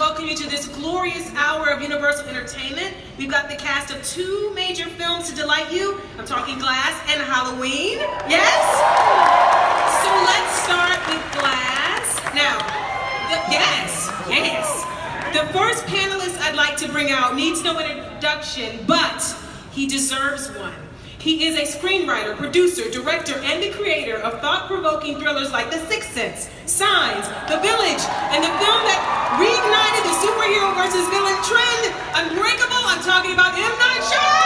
welcome you to this glorious hour of Universal Entertainment. We've got the cast of two major films to delight you. I'm talking Glass and Halloween. Yes? So let's start with Glass. Now, yes. The first panelist I'd like to bring out needs no introduction, but he deserves one. He is a screenwriter, producer, director, and the creator of thought-provoking thrillers like The Sixth Sense, Signs, The Village, and the film that reignited the superhero versus villain trend, Unbreakable. I'm talking about M. Night Shyamalan.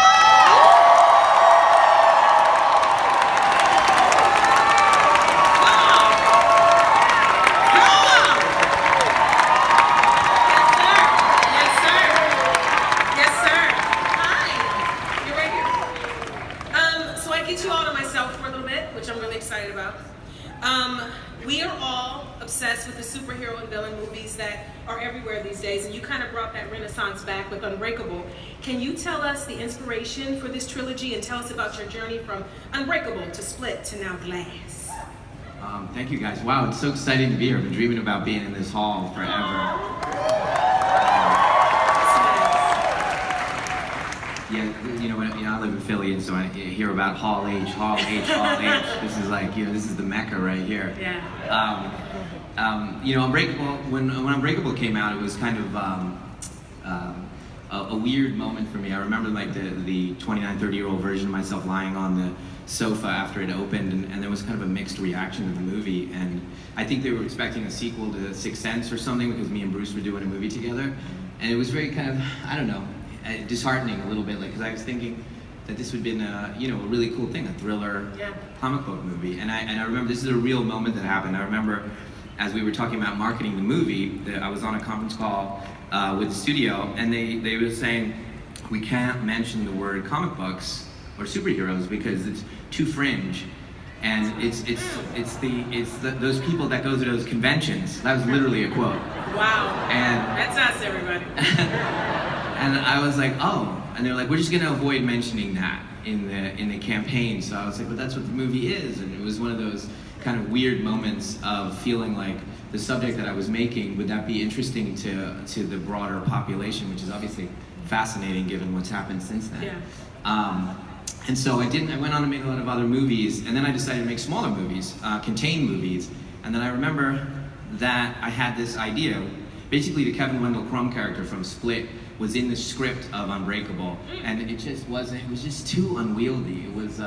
We are all obsessed with the superhero and villain movies that are everywhere these days, and you kind of brought that renaissance back with Unbreakable. Can you tell us the inspiration for this trilogy and tell us about your journey from Unbreakable to Split to now Glass? Thank you guys. Wow, it's so exciting to be here. I've been dreaming about being in this hall forever. Yeah, you know, I live in Philly, and so I hear about Hall H. This is like, you know, this is the Mecca right here. Yeah. You know, Unbreakable, when Unbreakable came out, it was kind of a weird moment for me. I remember like the 29, 30-year-old version of myself lying on the sofa after it opened, and there was kind of a mixed reaction to the movie. And I think they were expecting a sequel to Sixth Sense or something, because me and Bruce were doing a movie together. And it was very kind of, I don't know, disheartening a little bit, like, because I was thinking that this would have been a, you know, a really cool thing, a thriller, comic book movie. And I remember this is a real moment that happened. I remember as we were talking about marketing the movie, that I was on a conference call with the studio, and they were saying, we can't mention the word comic books or superheroes because it's too fringe. And it's those people that go to those conventions. That was literally a quote. Wow. And that's us, everybody. And I was like, oh, and they're like, we're just gonna avoid mentioning that in the campaign. So I was like, but that's what the movie is. And it was one of those kind of weird moments of feeling like the subject that I was making, would that be interesting to the broader population, which is obviously fascinating given what's happened since then. Yeah. And so I went on to make a lot of other movies, and then I decided to make smaller movies, contained movies. And then I remember that I had this idea. Basically, the Kevin Wendell Crumb character from Split was in the script of Unbreakable, and it just wasn't, it was just too unwieldy. It was,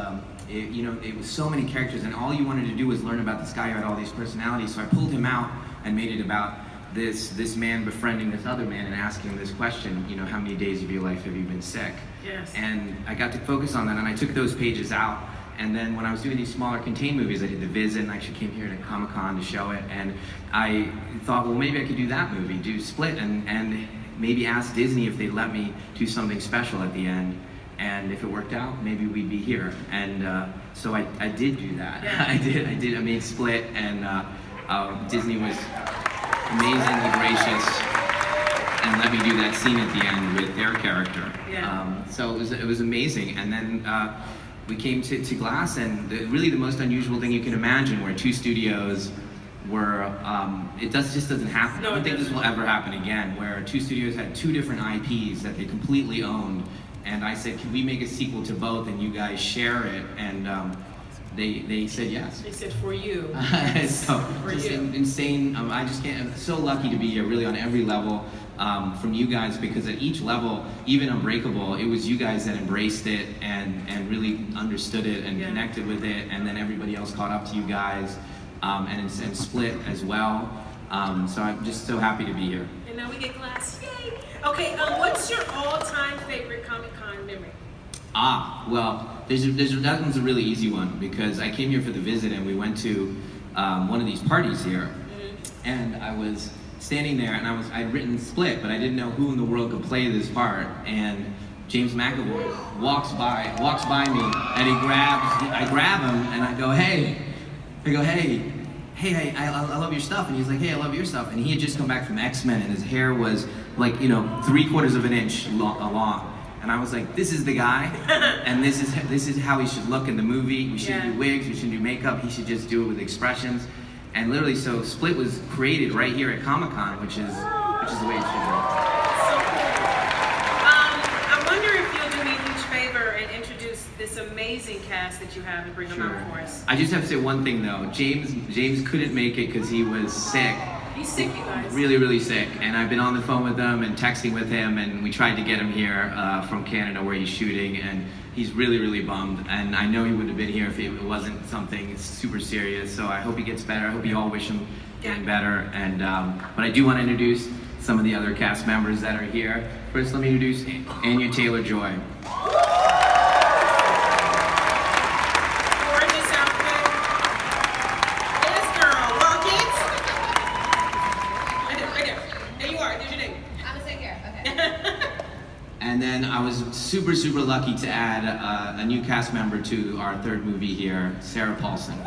you know, it was so many characters, and all you wanted to do was learn about this guy who had all these personalities. So I pulled him out and made it about this man befriending this other man and asking this question, you know, how many days of your life have you been sick? Yes. And I got to focus on that, and I took those pages out. And then when I was doing these smaller contained movies, I did The Visit, and I actually came here to Comic-Con to show it. And I thought, well, maybe I could do that movie, do Split, and maybe ask Disney if they'd let me do something special at the end. And if it worked out, maybe we'd be here. And so I did do that. Yeah. I made Split, and Disney was amazingly gracious and let me do that scene at the end with their character. Yeah. So it was amazing. And then we came to Glass, and really the most unusual thing you can imagine, where two studios were, just doesn't happen. No, I don't think this will ever happen again, where two studios had two different IPs that they completely owned. And I said, can we make a sequel to both and you guys share it? And they said yes. They said for you. So for just you. Insane. I just can't, I'm so lucky to be here really on every level from you guys, because at each level, even Unbreakable, it was you guys that embraced it and really understood it and connected with it, and then everybody else caught up to you guys, and Split as well. So I'm just so happy to be here. And now we get Glass. Yay! Okay, what's your all-time favorite Comic-Con memory? Well, that one's a really easy one, because I came here for The Visit, and we went to one of these parties here, and I was standing there, and I'd written Split, but I didn't know who in the world could play this part, and James McAvoy walks by me, and I grab him, and I go, hey, I love your stuff. And he's like, hey, I love your stuff. And he had just come back from X-Men, and his hair was like, you know, 3/4 of an inch long. And I was like, this is the guy, and this is how he should look in the movie. We shouldn't do wigs, we shouldn't do makeup, he should just do it with expressions. And literally, so Split was created right here at Comic-Con, which is which is the way it should be. So cool. I wonder if you'll do me a huge favor and introduce this amazing cast that you have and bring them out for us. I just have to say one thing though. James couldn't make it because he was sick. He's sick, you guys. Really, really sick. And I've been on the phone with him and texting with him, and we tried to get him here from Canada where he's shooting, and he's really, really bummed. And I know he would have been here if it wasn't something super serious. So I hope he gets better. I hope you all wish him getting better. And but I do want to introduce some of the other cast members that are here. First, let me introduce Anya Taylor-Joy. And then I was super, super lucky to add a new cast member to our third movie here, Sarah Paulson.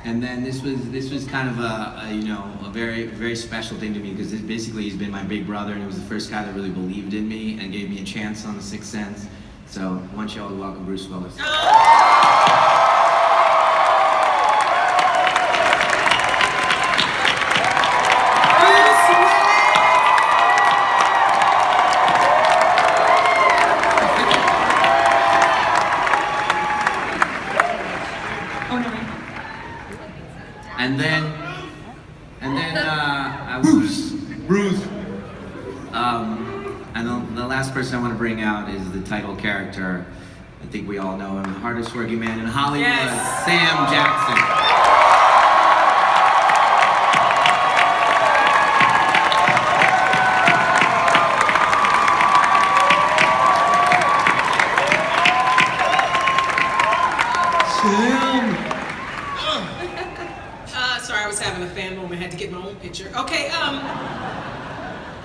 And then this was kind of a very, very special thing to me because basically he's been my big brother, and he was the first guy that really believed in me and gave me a chance on The Sixth Sense. So I want you all to welcome Bruce Willis. And then I was Bruce. And the last person I want to bring out is the title character. I think we all know him, the hardest working man in Hollywood, yes. Sam Jackson. Sorry, I was having a fan moment. I had to get my own picture. Okay,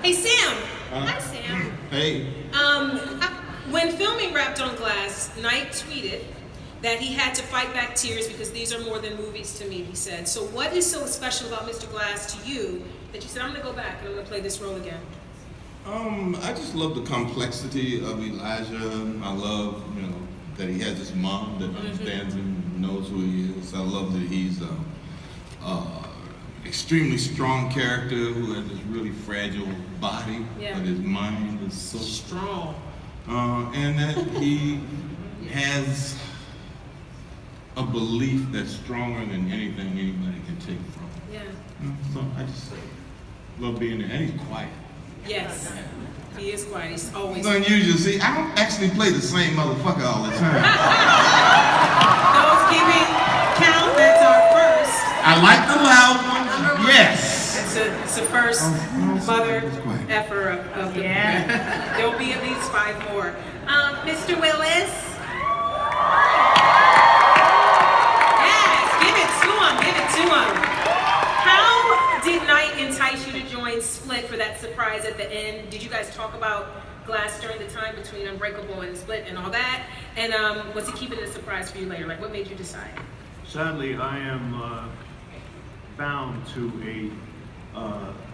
hey Sam. Hi Sam. Hey. When filming wrapped on Glass, Knight tweeted that he had to fight back tears because these are more than movies to me, he said. So what is so special about Mr. Glass to you that you said, I'm gonna go back and I'm gonna play this role again? I just love the complexity of Elijah. I love, that he has his mom that understands him, knows who he is. I love that he's extremely strong character who has this really fragile body, but his mind is so strong. And that he has a belief that's stronger than anything anybody can take from him. Yeah. So I just love being there. And he's quiet. Yes. He is quiet. He's always it's unusual. See, I don't actually play the same motherfucker all the time. Those keeping count, that's our first. I like the loud ones. Yes. It's the first mother effer of the There'll be at least 5 more. Mr. Willis. Yes, give it to him. Give it to him. How did Knight entice you to join Split for that surprise at the end? Did you guys talk about Glass during the time between Unbreakable and Split and all that? And was he keeping it a surprise for you later? Like, what made you decide? Sadly, I am bound to a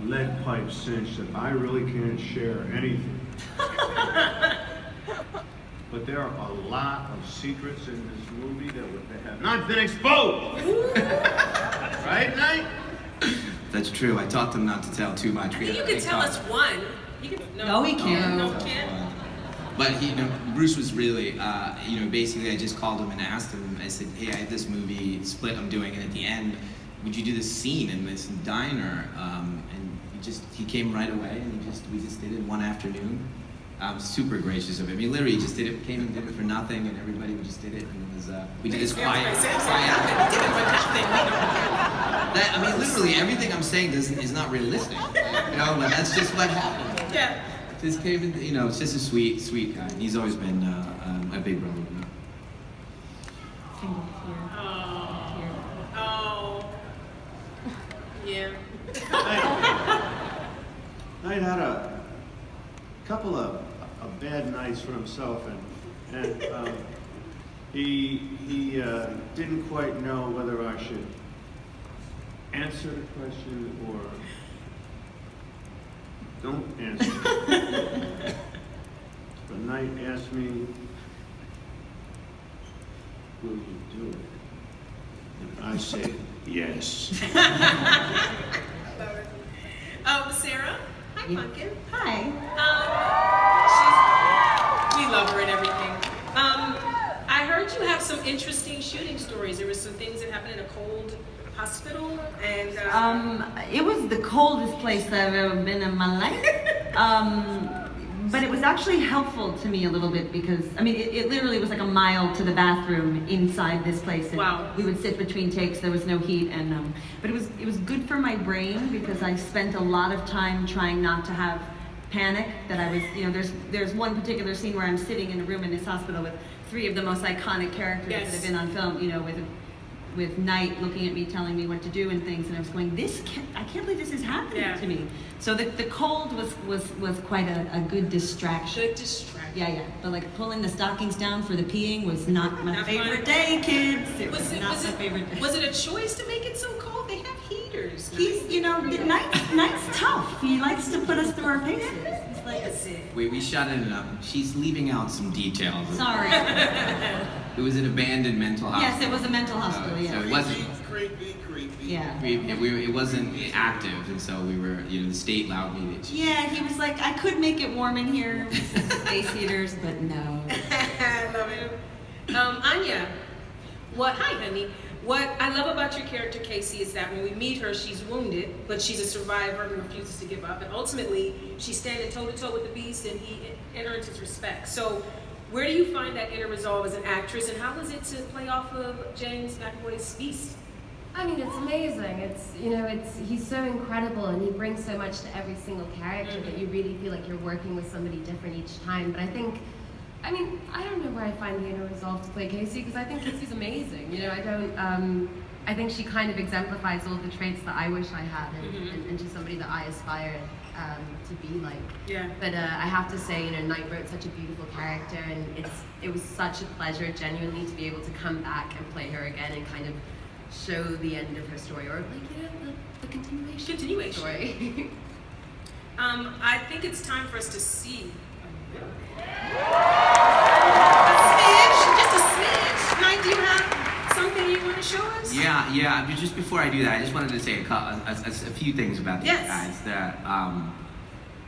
lead pipe cinch that I really can't share anything. But there are a lot of secrets in this movie that have not been exposed. Right, Knight? That's true. I taught them not to tell too much. You can tell us one. No, he can't. No, he can't. But Bruce was really, basically I just called him and asked him. I said, hey, I have this movie Split I'm doing, and at the end, would you do this scene in this diner? And he came right away, and we just did it one afternoon. Super gracious of him. He literally just did it, came and did it for nothing, and everybody just did it, and it was we did this quiet. Literally everything I'm saying is not realistic. But that's just what happened. Yeah. Just came in, it's just a sweet guy. He's always been a big brother to me. Yeah. Knight had a couple of bad nights for himself, and he didn't quite know whether I should answer the question or don't answer. But Knight asked me, will you do it? And I said, yes. Sarah? Hi, Pumpkin. Hi. We love her and everything. I heard you have some interesting shooting stories. There were some things that happened in a cold hospital, and It was the coldest place I've ever been in my life. But it was actually helpful to me a little bit because, I mean, it literally was like a mile to the bathroom inside this place. And wow. We would sit between takes, there was no heat, and but it was good for my brain because I spent a lot of time trying not to have panic, that I was, there's one particular scene where I'm sitting in a room in this hospital with 3 of the most iconic characters that have been on film, with Knight looking at me, telling me what to do and things, and I was going, I can't believe this is happening to me. So the cold was quite a good distraction. Good distraction. Yeah. But like pulling the stockings down for the peeing was not my favorite day, kids. It was not my favorite day. Was it a choice to make it so cold? They have heaters. He's, Knight's tough. He likes to put us through our paces. He's like, we shot it up. She's leaving out some details. Sorry. It was an abandoned mental hospital. Yes, it was a mental hospital, So it wasn't. Creepy. Yeah. It wasn't active, and so we were, the state allowed me to. Yeah, he was like, I could make it warm in here with some space heaters, but no. I love it. Anya, hi, honey. What I love about your character, Casey, is that when we meet her, she's wounded, but she's a survivor who refuses to give up, and ultimately, she's standing toe-to-toe with the beast, and he earns his respect. So, where do you find that inner resolve as an actress, and how was it to play off of James McAvoy's Beast? I mean, it's amazing. He's so incredible, and he brings so much to every single character that you really feel like you're working with somebody different each time. But I don't know where I find the inner resolve to play Casey, because I think Casey's amazing. I think she kind of exemplifies all the traits that I wish I had, and just somebody that I aspire to be like. Yeah. But I have to say, Knight wrote such a beautiful character, and it was such a pleasure, genuinely, to be able to come back and play her again and kind of show the end of her story, or the continuation story. I think it's time for us to see just a smidge. Knight, do you have something you want to show us? Yeah. But just before I do that, I just wanted to say a few things about these guys. That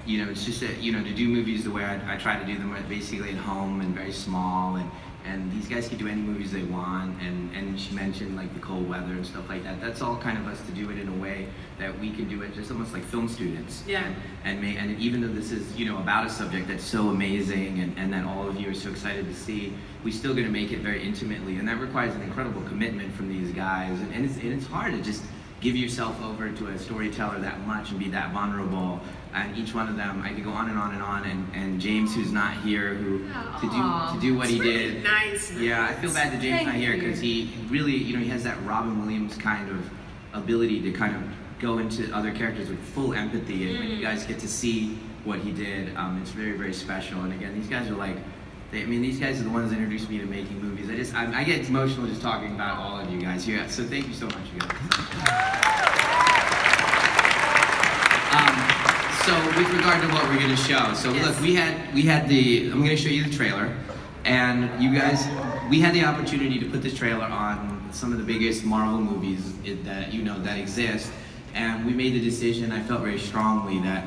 it's just that to do movies the way I try to do them, basically at home and very small, and these guys can do any movies they want, and she mentioned like the cold weather and stuff like that. That's all kind of us to do it in a way that we can do it just almost like film students. Yeah. And even though this is about a subject that's so amazing and that all of you are so excited to see, we're still going to make it very intimately, and that requires an incredible commitment from these guys. And it's hard to just give yourself over to a storyteller that much and be that vulnerable. And each one of them, I could go on and on and on. And James, who's not here, to do what he did. Nice. Yeah, I feel bad that James is not here because he really, he has that Robin Williams kind of ability to kind of go into other characters with full empathy. And when you guys get to see what he did, it's very, very special. And again, these guys are like, these guys are the ones that introduced me to making movies. I get emotional just talking about all of you guys here. So thank you so much, you guys. So with regard to what we're going to show, look, we had I'm going to show you the trailer, and you guys, we had the opportunity to put this trailer on some of the biggest Marvel movies that that exist, and we made the decision. I felt very strongly that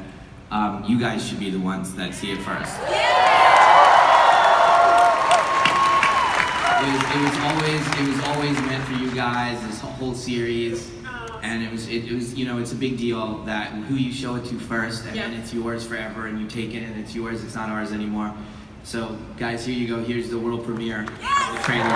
you guys should be the ones that see it first. It was always meant for you guys. This whole series. And it was it's a big deal that who you show it to first, and then it's yours forever, and you take it and it's yours, it's not ours anymore. So guys, here you go, here's the world premiere of the trailer.